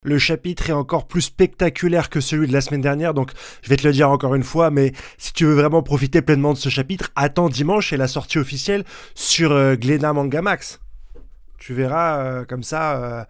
le chapitre est encore plus spectaculaire que celui de la semaine dernière, donc je vais te le dire encore une fois, mais si tu veux vraiment profiter pleinement de ce chapitre, attends dimanche et la sortie officielle sur Glénat Manga Max. Tu verras comme ça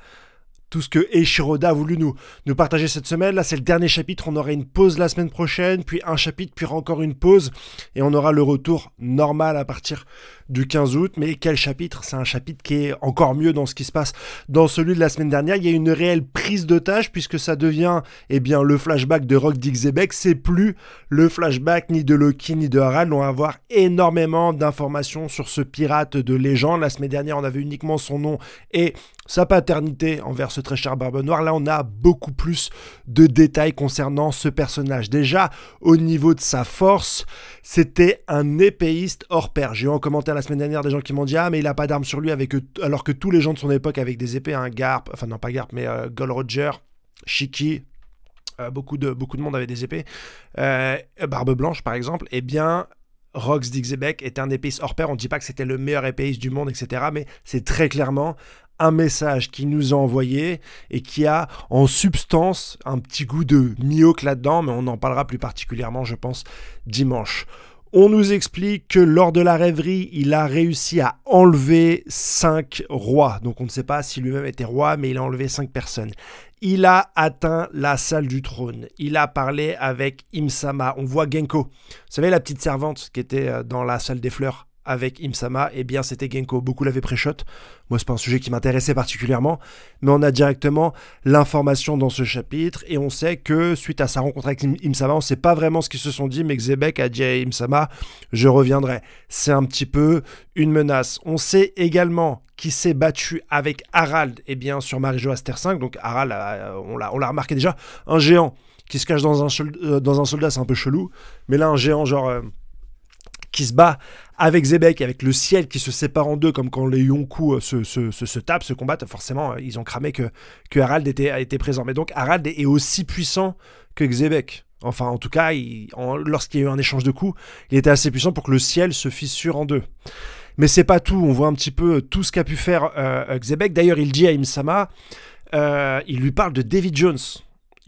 tout ce que Eiichiroda a voulu nous partager cette semaine. Là, c'est le dernier chapitre. On aura une pause la semaine prochaine, puis un chapitre, puis encore une pause. Et on aura le retour normal à partir du 15 août. Mais quel chapitre? C'est un chapitre qui est encore mieux dans ce qui se passe dans celui de la semaine dernière. Il y a une réelle prise d'otage puisque ça devient le flashback de Rock d'Xebec. C'est plus le flashback ni de Loki ni de Harald. On va avoir énormément d'informations sur ce pirate de légende. La semaine dernière, on avait uniquement son nom et sa paternité envers ce très cher Barbe Noire. Là, on a beaucoup plus de détails concernant ce personnage. Déjà, au niveau de sa force, c'était un épéiste hors pair. J'ai eu en commentaire la semaine dernière des gens qui m'ont dit « Ah, mais il n'a pas d'armes sur lui », alors que tous les gens de son époque avec des épées, Garp, enfin non pas Garp, mais Gold Roger, Shiki, beaucoup de monde avait des épées, Barbe Blanche par exemple, eh bien... Rox d'Xebec est un épéiste hors pair. On ne dit pas que c'était le meilleur épéiste du monde, etc. Mais c'est très clairement un message qu'il nous a envoyé et qui a en substance un petit goût de Mihawk là-dedans, mais on en parlera plus particulièrement, je pense, dimanche. On nous explique que lors de la rêverie, il a réussi à enlever 5 rois. Donc on ne sait pas si lui-même était roi, mais il a enlevé 5 personnes. Il a atteint la salle du trône. Il a parlé avec Im-sama. On voit Genko. Vous savez, la petite servante qui était dans la salle des fleurs avec Im-sama, eh bien c'était Genko. Beaucoup l'avaient pré-shot. Moi, c'est pas un sujet qui m'intéressait particulièrement, mais on a directement l'information dans ce chapitre et on sait que suite à sa rencontre avec Im-sama, on sait pas vraiment ce qu'ils se sont dit, mais Xebec a dit à Im-sama, je reviendrai. C'est un petit peu une menace. On sait également qui s'est battu avec Harald, eh bien sur Marie-Jo Aster 5. Donc Harald, on l'a remarqué déjà, un géant qui se cache dans un soldat, c'est un peu chelou, mais là un géant genre qui se bat avec Xebec, avec le ciel qui se sépare en deux, comme quand les Yonkou se tapent, se combattent, forcément, ils ont cramé que Harald était présent. Mais donc, Harald est aussi puissant que Xebec. Enfin, en tout cas, lorsqu'il y a eu un échange de coups, il était assez puissant pour que le ciel se fissure en deux. Mais c'est pas tout, on voit un petit peu tout ce qu'a pu faire Xebec. D'ailleurs, il dit à Im-sama, il lui parle de Davy Jones.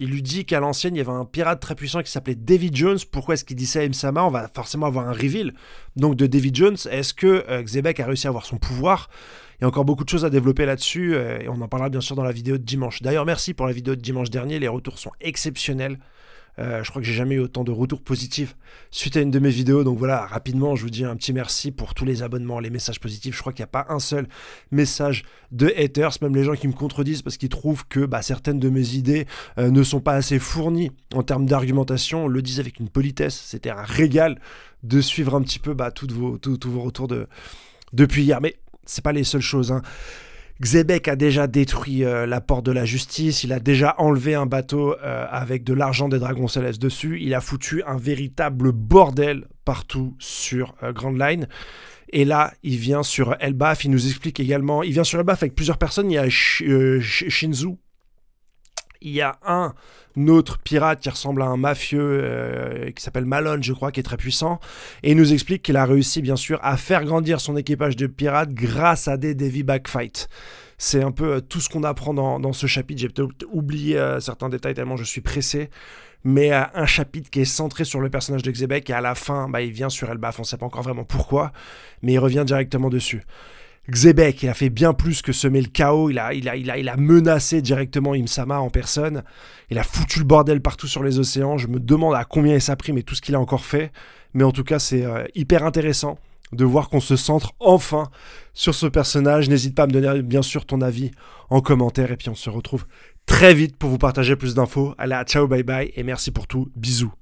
Il lui dit qu'à l'ancienne, il y avait un pirate très puissant qui s'appelait Davy Jones. Pourquoi est-ce qu'il dit ça à Im-sama? On va forcément avoir un reveal donc de Davy Jones. Est-ce que Xebec a réussi à avoir son pouvoir? Il y a encore beaucoup de choses à développer là-dessus et on en parlera bien sûr dans la vidéo de dimanche. D'ailleurs, merci pour la vidéo de dimanche dernier. Les retours sont exceptionnels. Je crois que j'ai jamais eu autant de retours positifs suite à une de mes vidéos. Donc voilà, rapidement, je vous dis un petit merci pour tous les abonnements, les messages positifs. Je crois qu'il n'y a pas un seul message de haters, même les gens qui me contredisent parce qu'ils trouvent que certaines de mes idées ne sont pas assez fournies en termes d'argumentation. On le disait avec une politesse. C'était un régal de suivre un petit peu tous vos retours depuis hier. Mais c'est pas les seules choses, hein. Xebec a déjà détruit la porte de la justice, il a déjà enlevé un bateau avec de l'argent des dragons célestes dessus, il a foutu un véritable bordel partout sur Grand Line. Et là, il vient sur Elbaf, il nous explique également, il vient sur Elbaf avec plusieurs personnes, il y a Shinzu, il y a un autre pirate qui ressemble à un mafieux qui s'appelle Malone, je crois, qui est très puissant. Et il nous explique qu'il a réussi, bien sûr, à faire grandir son équipage de pirates grâce à des Davy Backfight. C'est un peu tout ce qu'on apprend dans ce chapitre. J'ai peut-être oublié certains détails tellement je suis pressé. Mais un chapitre qui est centré sur le personnage de Xebec et à la fin, il vient sur Elbaf. On ne sait pas encore vraiment pourquoi, mais il revient directement dessus. Xebec, il a fait bien plus que semer le chaos, il a menacé directement Im-sama en personne, il a foutu le bordel partout sur les océans, je me demande à combien est sa prime et tout ce qu'il a encore fait, mais en tout cas c'est hyper intéressant de voir qu'on se centre enfin sur ce personnage. N'hésite pas à me donner bien sûr ton avis en commentaire et puis on se retrouve très vite pour vous partager plus d'infos. Allez, ciao, bye bye et merci pour tout, bisous.